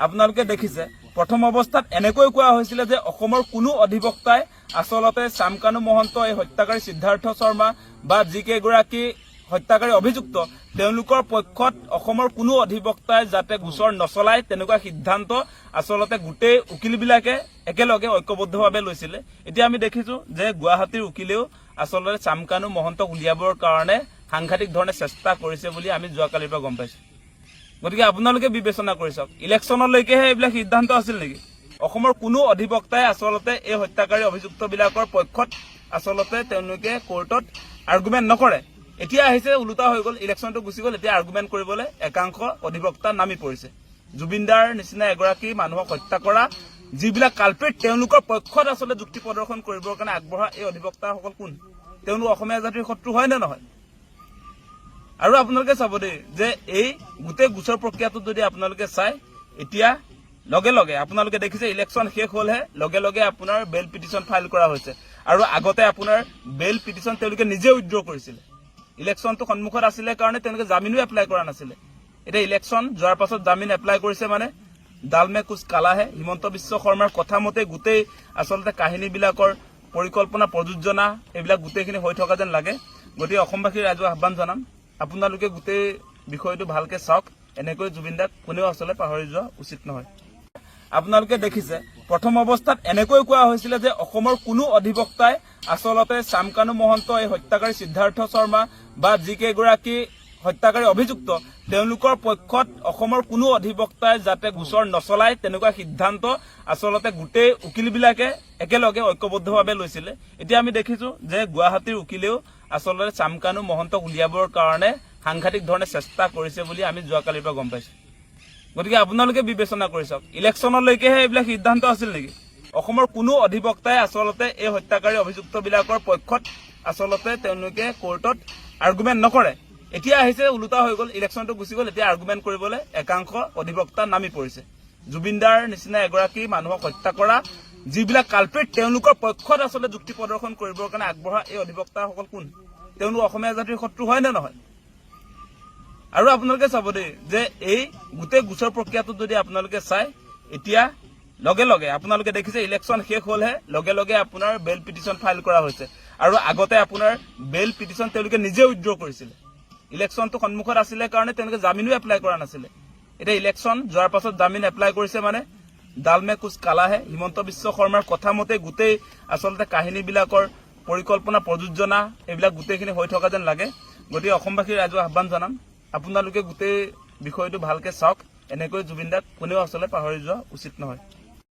আপোনালোকে দেখিছে প্ৰথম অৱস্থাত এনেকৈ কোৱা হৈছিল যে অসমৰ কোনো অধিবক্তাই আসলতে চামকানু মহন্ত এই হত্যাকাৰী সিদ্ধাৰ্থ শৰ্মা বা যিকেইগৰাকী হত্যাকাৰী অভিযুক্ত তেওঁলোকৰ পক্ষত অসমৰ কোনো অধিবক্তাই যাতে গোচৰ নচলায় তেনেকুৱা সিদ্ধান্ত আসলতে গোটেই উকিলবিলাকে একেলগে ঐক্যবদ্ধভাৱে লৈছিল। এতিয়া আমি দেখিছো যে গুৱাহাটীৰ উকিলেও আসলতে চামকানু মহন্তক উলিয়াবৰ কাৰণে সাংঘাতিক ধৰণে চেষ্টা কৰিছে বুলি আমি যোৱাকালিৰ পৰা গম পাইছো। গতিকে আপোনালোকে বিবেচনা কৰি চাওক, ইলেকশ্যনলৈকেহে এইবিলাক সিদ্ধান্ত আছিল নেকি? অসমৰ কোনো অধিবক্তাই আসলতে এই হত্যাকাৰী অভিযুক্তবিলাকৰ পক্ষত আসলতে তেওঁলোকে কোৰ্টত আৰ্গুমেণ্ট নকৰে। এতিয়া আহিছে ওলোটা হৈ গ'ল, ইলেকশ্যনটো গুচি গ'ল, এতিয়া আৰ্গুমেণ্ট কৰিবলৈ একাংশ অধিবক্তা নামি পৰিছে। জুবিনদাৰ নিচিনা এগৰাকী মানুহক হত্যা কৰা যিবিলাক কালপ্ৰিট তেওঁলোকৰ পক্ষত আসলতে যুক্তি প্ৰদৰ্শন কৰিবৰ কাৰণে আগবঢ়া এই অধিবক্তাসকল কোন? তেওঁলোক অসমীয়া জাতিৰ শত্ৰু হয় নে নহয়? আৰু আপোনালোকে চাব দেই যে এই গোটেই গোচৰ প্ৰক্ৰিয়াটোত যদি আপোনালোকে চাই এতিয়া লগে লগে আপোনালোকে দেখিছে ইলেকশ্যন শেষ হ'লহে লগে লগে আপোনাৰ বেল পিটিশ্যন ফাইল কৰা হৈছে। আৰু আগতে আপোনাৰ বেল পিটিশ্যন তেওঁলোকে নিজে উইথড্ৰ কৰিছিলে। ইলেকশ্যনটো সন্মুখত আছিলে কাৰণে তেওঁলোকে জামিনো এপ্লাই কৰা নাছিলে। এতিয়া ইলেকশ্যন যোৱাৰ পাছত জামিন এপ্লাই কৰিছে মানে ডালমে কুছ কালাহে। হিমন্ত বিশ্ব শৰ্মাৰ কথা মতে গোটেই আচলতে কাহিনীবিলাকৰ পৰিকল্পনা প্ৰযোজনা এইবিলাক গোটেইখিনি হৈ থকা যেন লাগে। গতিকে অসমবাসীৰ ৰাইজক আহ্বান জনাম, আপোনালোকে গোটেই বিষয়টো ভালকে চাওক। এনেকৈ জুবিনদাক কোনেও আচলতে পাহৰি যোৱা উচিত নহয়। আপোনালোকে দেখিছে প্ৰথম অৱস্থাত এনেকৈ কোৱা হৈছিল যে অসমৰ কোনো অধিবক্তাই আসলতে চামকানু মহন্ত এই হত্যাকাৰী সিদ্ধাৰ্থ শৰ্মা বা যিকেইগৰাকী হত্যাকাৰী অভিযুক্ত তেওঁলোকৰ পক্ষত অসমৰ কোনো অধিবক্তাই যাতে গোচৰ নচলায় তেনেকুৱা সিদ্ধান্ত আসলতে গোটেই উকিলবিলাকে একেলগে ঐক্যবদ্ধভাৱে লৈছিল। এতিয়া আমি দেখিছো যে গুৱাহাটীৰ উকিলেও আসলতে চামকানু মহন্তক উলিয়াবৰ কাৰণে সাংঘাতিক ধৰণে চেষ্টা কৰিছে বুলি আমি যোৱাকালিৰ পৰা গম পাইছো। গতিকে আপোনালোকে বিবেচনা কৰি চাওক, ইলেকশ্যনলৈকেহে এইবিলাক সিদ্ধান্ত আছিল নেকি? অসমৰ কোনো অধিবক্তাই আসলতে এই হত্যাকাৰী অভিযুক্তবিলাকৰ পক্ষত আসলতে তেওঁলোকে কোৰ্টত আৰ্গুমেণ্ট নকৰে। এতিয়া আহিছে ওলোটা হৈ গ'ল, ইলেকশ্যনটো গুচি গ'ল, এতিয়া আৰ্গুমেণ্ট কৰিবলৈ একাংশ অধিবক্তা নামি পৰিছে। জুবিনদাৰ নিচিনা এগৰাকী মানুহক হত্যা কৰা যিবিলাক কালপ্ৰিট তেওঁলোকৰ পক্ষত আচলতে যুক্তি প্ৰদৰ্শন কৰিবৰ কাৰণে আগবঢ়া এই অধিবক্তাসকল কোন? তেওঁলোক অসমীয়া জাতিৰ শত্ৰু হয় নে নহয়? আৰু আপোনালোকে চাব দেই যে এই গোটেই গোচৰ প্ৰক্ৰিয়াটোত যদি আপোনালোকে চাই এতিয়া লগে লগে আপোনালোকে দেখিছে ইলেকশ্যন শেষ হ'লহে লগে লগে আপোনাৰ বেল পিটিশ্যন ফাইল কৰা হৈছে। আৰু আগতে আপোনাৰ বেল পিটিশ্যন তেওঁলোকে নিজে উইথড্ৰ কৰিছিলে। ইলেকশ্যনটো সন্মুখত আছিলে কাৰণে তেওঁলোকে জামিনো এপ্লাই কৰা নাছিলে। এতিয়া ইলেকশ্যন যোৱাৰ পাছত জামিন এপ্লাই কৰিছে মানে ডালমে কুছ কালাহে। হিমন্ত বিশ্ব শৰ্মাৰ কথা মতে গোটেই আচলতে কাহিনীবিলাকৰ পৰিকল্পনা প্ৰযোজনা এইবিলাক গোটেইখিনি হৈ থকা যেন লাগে। গতিকে অসমবাসীৰ ৰাইজক আহ্বান জনাম, আপোনালোকে গোটেই বিষয়টো ভালকে চাওক। এনেকৈ জুবিনদাক কোনেও আচলতে পাহৰি যোৱা উচিত নহয়।